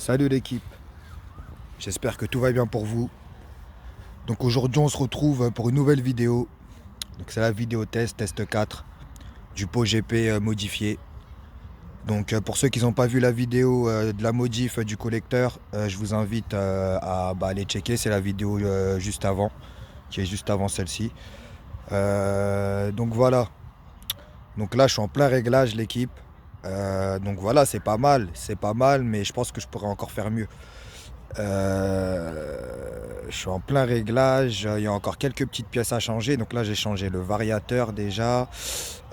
Salut l'équipe, j'espère que tout va bien pour vous. Donc aujourd'hui on se retrouve pour une nouvelle vidéo. Donc c'est la vidéo test 4 du pot GP modifié. Donc pour ceux qui n'ont pas vu la vidéo de la modif du collecteur, je vous invite à aller checker. C'est la vidéo juste avant, qui est juste avant celle-ci. Donc voilà, donc là je suis en plein réglage l'équipe. Donc voilà, c'est pas mal, mais je pense que je pourrais encore faire mieux. Je suis en plein réglage, il y a encore quelques petites pièces à changer. Donc là j'ai changé le variateur déjà.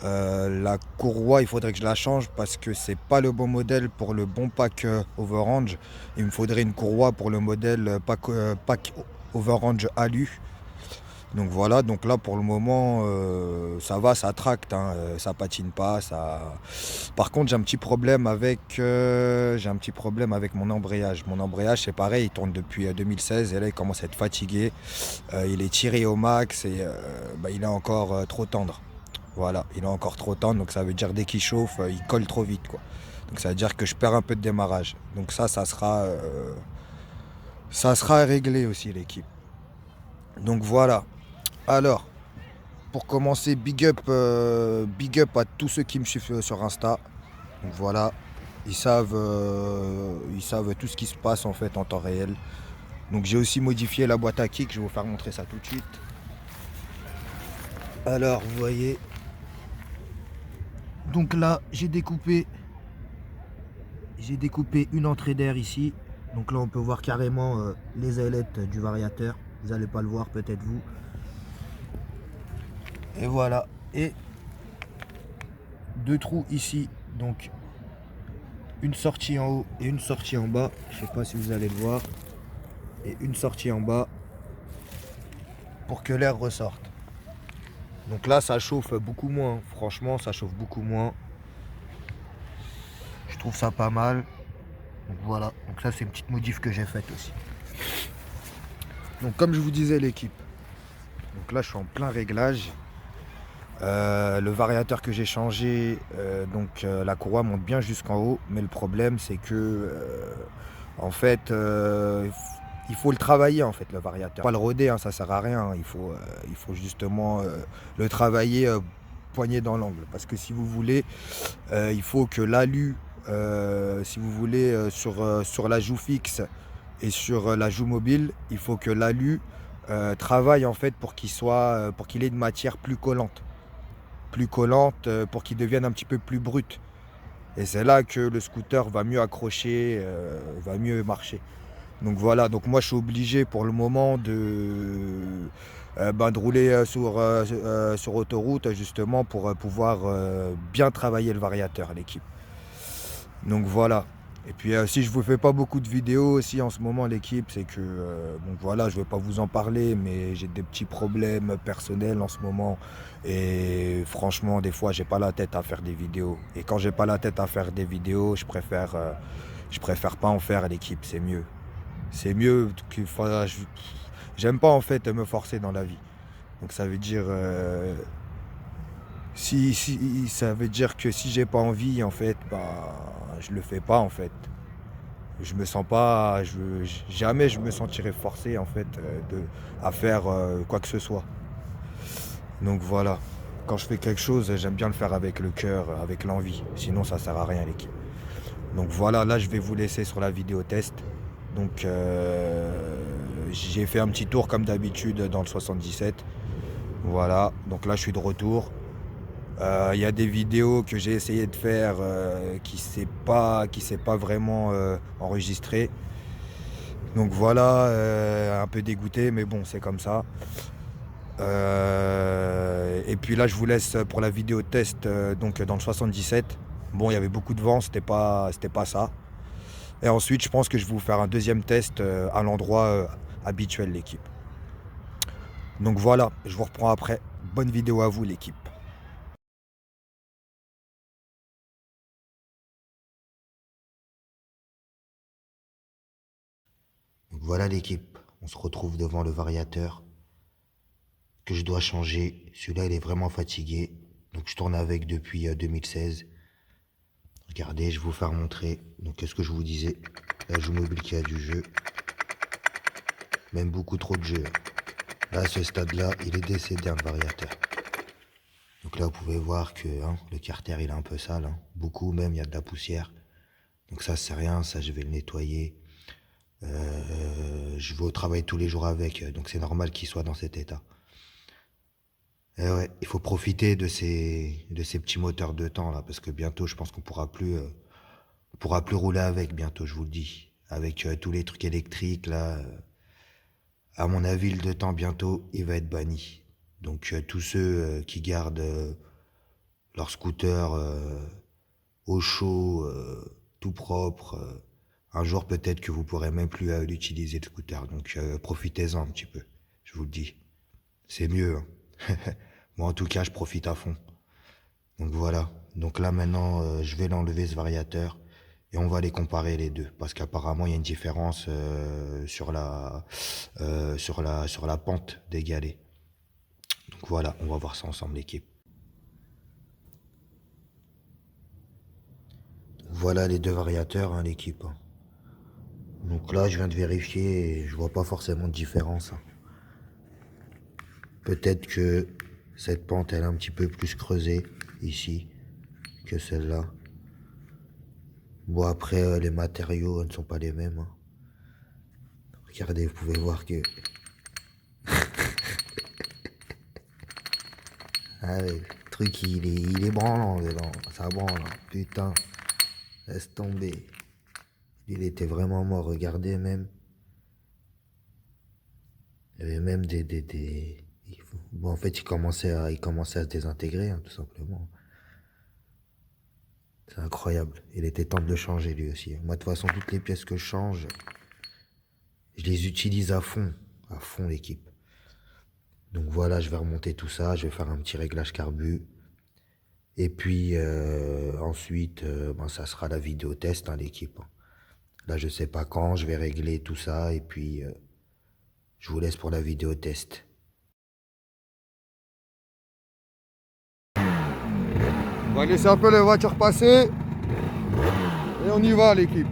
La courroie il faudrait que je la change parce que c'est pas le bon modèle pour le bon pack Overrange. Il me faudrait une courroie pour le modèle pack Overrange Alu. Donc voilà, donc là pour le moment ça va, ça tracte, hein, ça patine pas, ça. Par contre j'ai un petit problème avec mon embrayage. Mon embrayage c'est pareil, il tourne depuis 2016 et là il commence à être fatigué. Il est tiré au max et il est encore trop tendre. Voilà, il est encore trop tendre, donc ça veut dire dès qu'il chauffe, il colle trop vite quoi. Donc ça veut dire que je perds un peu de démarrage. Donc ça sera réglé aussi l'équipe. Donc voilà. Alors, pour commencer, big up à tous ceux qui me suivent sur Insta. Donc voilà, ils savent tout ce qui se passe en fait en temps réel. Donc j'ai aussi modifié la boîte à kick, je vais vous faire montrer ça tout de suite. Alors vous voyez, donc là j'ai découpé une entrée d'air ici. Donc là on peut voir carrément les ailettes du variateur. Vous n'allez pas le voir peut-être vous. Et voilà, et deux trous ici, donc une sortie en haut et une sortie en bas. Je sais pas si vous allez le voir. Et une sortie en bas pour que l'air ressorte. Donc là ça chauffe beaucoup moins. Franchement ça chauffe beaucoup moins. Je trouve ça pas mal. Donc voilà. Donc ça c'est une petite modif que j'ai faite aussi. Donc comme je vous disais l'équipe. Donc là je suis en plein réglage. Le variateur que j'ai changé, la courroie monte bien jusqu'en haut, mais le problème c'est que en fait il faut le travailler en fait le variateur. Pas le roder, hein, ça sert à rien. Il faut justement le travailler poignet dans l'angle. Parce que si vous voulez, il faut que l'alu, si vous voulez, sur la joue fixe et sur la joue mobile, il faut que l'alu travaille en fait pour qu'il ait une matière plus collante pour qu'il devienne un petit peu plus brut. Et c'est là que le scooter va mieux accrocher, va mieux marcher. Donc voilà, donc moi je suis obligé pour le moment de rouler sur autoroute justement pour pouvoir bien travailler le variateur, l'équipe. Donc voilà. Et puis si je vous fais pas beaucoup de vidéos aussi en ce moment l'équipe, c'est que bon voilà, je vais pas vous en parler, mais j'ai des petits problèmes personnels en ce moment. Et franchement, des fois, j'ai pas la tête à faire des vidéos. Et quand j'ai pas la tête à faire des vidéos, je préfère pas en faire l'équipe, c'est mieux. C'est mieux que j'aime pas en fait me forcer dans la vie. Donc ça veut dire si ça veut dire que si j'ai pas envie en fait, je le fais pas en fait. Je me sens pas, jamais je me sentirais forcé en fait à faire quoi que ce soit. Donc voilà, quand je fais quelque chose, j'aime bien le faire avec le cœur, avec l'envie. Sinon ça sert à rien l'équipe. Donc voilà, là je vais vous laisser sur la vidéo test. Donc j'ai fait un petit tour comme d'habitude dans le 77. Voilà, donc là je suis de retour. Il y a des vidéos que j'ai essayé de faire qui s'est pas vraiment enregistré. Donc voilà, un peu dégoûté, mais bon, c'est comme ça. Et puis là, je vous laisse pour la vidéo test donc dans le 77. Bon, il y avait beaucoup de vent, c'était pas ça. Et ensuite, je pense que je vais vous faire un deuxième test à l'endroit habituel, l'équipe. Donc voilà, je vous reprends après. Bonne vidéo à vous, l'équipe. Donc voilà l'équipe, on se retrouve devant le variateur que je dois changer. Celui-là il est vraiment fatigué, donc je tourne avec depuis 2016. Regardez, je vais vous faire montrer. Donc qu'est-ce que je vous disais? La joue mobile qui a du jeu. Même beaucoup trop de jeu. Là, à ce stade-là, il est décédé, un variateur. Donc là, vous pouvez voir que le carter, il est un peu sale. Beaucoup même, il y a de la poussière. Donc ça, c'est rien. Ça, je vais le nettoyer. Je vais au travail tous les jours avec. Donc c'est normal qu'il soit dans cet état. Et ouais, il faut profiter de ces petits moteurs de temps là, parce que bientôt, je pense qu'on pourra plus rouler avec bientôt, je vous le dis. Avec tous les trucs électriques là, à mon avis, le de temps bientôt, il va être banni. Donc tous ceux qui gardent leur scooter au chaud, tout propre, un jour peut-être que vous pourrez même plus l'utiliser le scooter. Donc profitez-en un petit peu, je vous le dis. C'est mieux. Moi en tout cas, je profite à fond. Donc voilà. Donc là maintenant, je vais l'enlever ce variateur et on va les comparer les deux parce qu'apparemment il y a une différence sur la pente des galets. Donc voilà, on va voir ça ensemble l'équipe. Voilà les deux variateurs l'équipe. Donc là je viens de vérifier et je vois pas forcément de différence. Peut-être que cette pente elle est un petit peu plus creusée ici que celle-là. Bon après les matériaux ne sont pas les mêmes. Regardez, vous pouvez voir que... Ah ouais, le truc il est branlant dedans, ça branle, putain, laisse tomber. Il était vraiment mort, regardez même. Il y avait même Bon en fait il commençait à se désintégrer, tout simplement. C'est incroyable, il était temps de le changer lui aussi. Moi de toute façon toutes les pièces que je change, je les utilise à fond l'équipe. Donc voilà, je vais remonter tout ça, je vais faire un petit réglage carbu. Et puis ensuite, ça sera la vidéo test, l'équipe. Là, je sais pas quand, je vais régler tout ça et puis je vous laisse pour la vidéo test. On va laisser un peu les voitures passer et on y va l'équipe.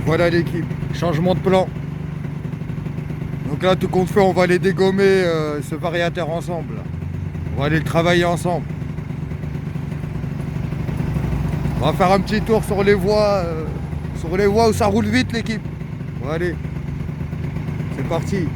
Voilà l'équipe, changement de plan. Donc là, tout compte fait, on va aller dégommer ce variateur ensemble. On va aller le travailler ensemble. On va faire un petit tour sur les voies où ça roule vite l'équipe. Bon, allez, c'est parti.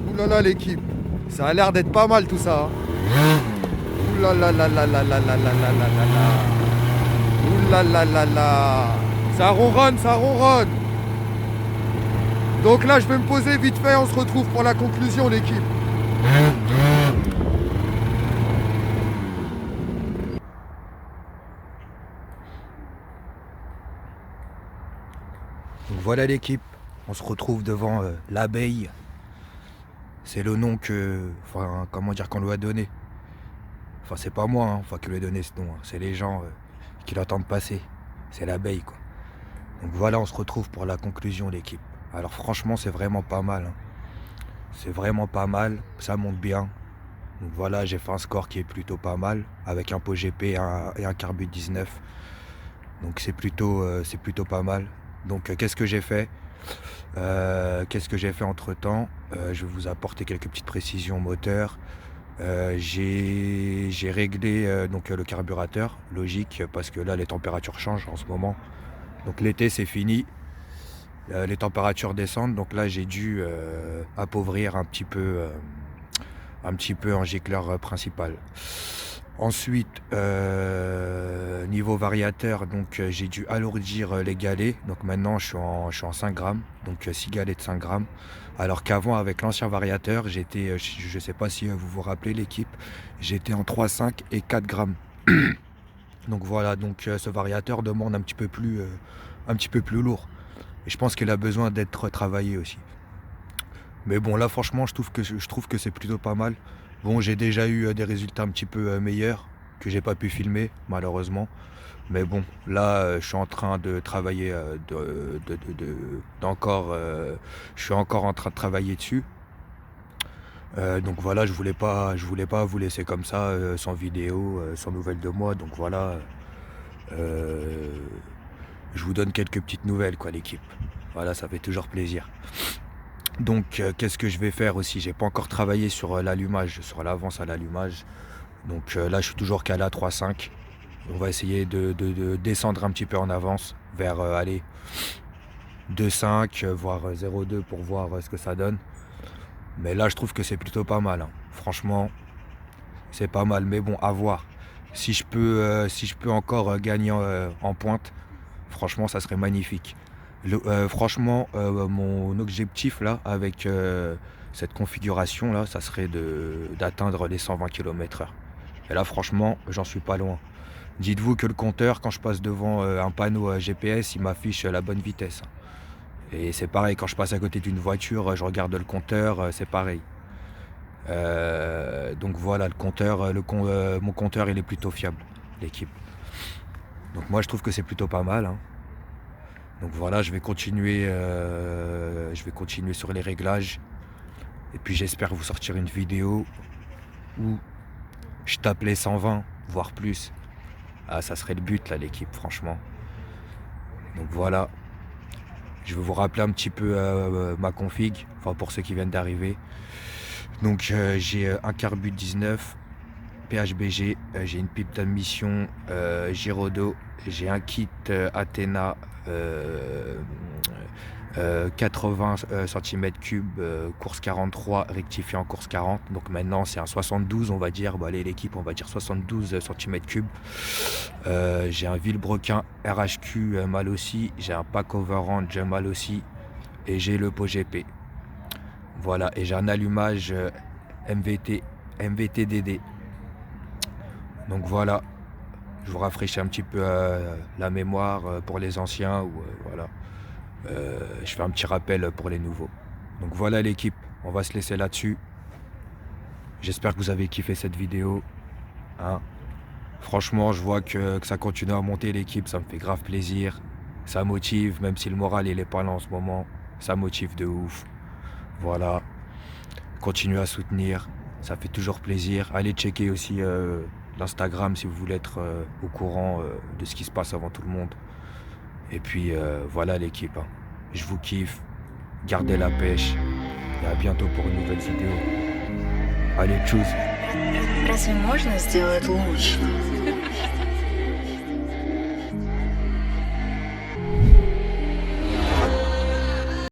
Ouh là là l'équipe, ça a l'air d'être pas mal tout ça. Ouh là là là là là là là là là là là. Ouh là là là là. Ça ronronne, ça ronronne. Donc là je vais me poser vite fait, on se retrouve pour la conclusion l'équipe. Donc voilà l'équipe, on se retrouve devant l'abeille. C'est le nom que, enfin, comment dire, qu'on lui a donné. Enfin, c'est pas moi, enfin, qui lui ai donné ce nom. C'est les gens qui l'entendent passer. C'est l'abeille, quoi. Donc voilà, on se retrouve pour la conclusion, l'équipe. Alors franchement, c'est vraiment pas mal. C'est vraiment pas mal. Ça monte bien. Donc voilà, j'ai fait un score qui est plutôt pas mal, avec un pot GP et un carbu 19. Donc c'est plutôt pas mal. Donc qu'est-ce que j'ai fait entre temps? Je vais vous apporter quelques petites précisions moteur. J'ai réglé donc le carburateur, logique, parce que là les températures changent en ce moment. Donc l'été c'est fini, les températures descendent, donc là j'ai dû appauvrir un petit peu un gicleur principal. Ensuite, niveau variateur, donc j'ai dû alourdir les galets. Donc maintenant je suis en 5 grammes, donc 6 galets de 5 grammes. Alors qu'avant, avec l'ancien variateur, j'étais, je ne sais pas si vous vous rappelez l'équipe, j'étais en 3,5 et 4 grammes. Donc voilà, donc ce variateur demande un petit peu plus lourd. Et je pense qu'il a besoin d'être travaillé aussi. Mais bon, là franchement, je trouve que c'est plutôt pas mal. Bon, j'ai déjà eu des résultats un petit peu meilleurs que j'ai pas pu filmer malheureusement. Mais bon, là, je suis en train de travailler, je suis encore en train de travailler dessus. Donc voilà, je voulais pas vous laisser comme ça, sans vidéo, sans nouvelles de moi. Donc voilà, je vous donne quelques petites nouvelles, quoi, l'équipe. Voilà, ça fait toujours plaisir. Donc qu'est-ce que je vais faire aussi? J'ai pas encore travaillé sur l'allumage, sur l'avance à l'allumage. Donc là je suis toujours calé à 3,5. On va essayer de descendre un petit peu en avance vers 2,5 voire 0,2 pour voir ce que ça donne. Mais là je trouve que c'est plutôt pas mal, hein. Franchement c'est pas mal, mais bon, à voir. Si je peux encore gagner en pointe, franchement ça serait magnifique. Franchement, mon objectif là, avec cette configuration là, ça serait d'atteindre les 120 km/h. Et là, franchement, j'en suis pas loin. Dites-vous que le compteur, quand je passe devant un panneau GPS, il m'affiche la bonne vitesse. Et c'est pareil, quand je passe à côté d'une voiture, je regarde le compteur, c'est pareil. Donc voilà, le compteur, mon compteur, il est plutôt fiable, l'équipe. Donc moi, je trouve que c'est plutôt pas mal, hein. Donc voilà, je vais continuer je vais continuer sur les réglages. Et puis j'espère vous sortir une vidéo où je tape les 120, voire plus. Ah, ça serait le but là, l'équipe, franchement. Donc voilà. Je vais vous rappeler un petit peu ma config, enfin pour ceux qui viennent d'arriver. Donc j'ai un Carbut 19, PHBG, j'ai une pipe d'admission Giraudot, j'ai un kit Athena 80 cm3, course 43, rectifié en course 40. Donc maintenant c'est un 72, on va dire. Bon, allez l'équipe, on va dire 72 cm3. J'ai un Villebrequin RHQ mal aussi, j'ai un pack overrange mal aussi, et j'ai le pot GP. Voilà, et j'ai un allumage MVT-DD. Donc voilà, je vous rafraîchis un petit peu la mémoire pour les anciens, ou voilà. Je fais un petit rappel pour les nouveaux. Donc voilà l'équipe, on va se laisser là-dessus. J'espère que vous avez kiffé cette vidéo. Hein. Franchement, je vois que ça continue à monter l'équipe, ça me fait grave plaisir. Ça motive, même si le moral il est pas là en ce moment. Ça motive de ouf. Voilà. Continuez à soutenir, ça fait toujours plaisir. Allez checker aussi l'Instagram si vous voulez être au courant de ce qui se passe avant tout le monde. Et puis voilà l'équipe, hein. Je vous kiffe, gardez la pêche et à bientôt pour une nouvelle vidéo. Allez, tchuss. Разве можно сделать лучше?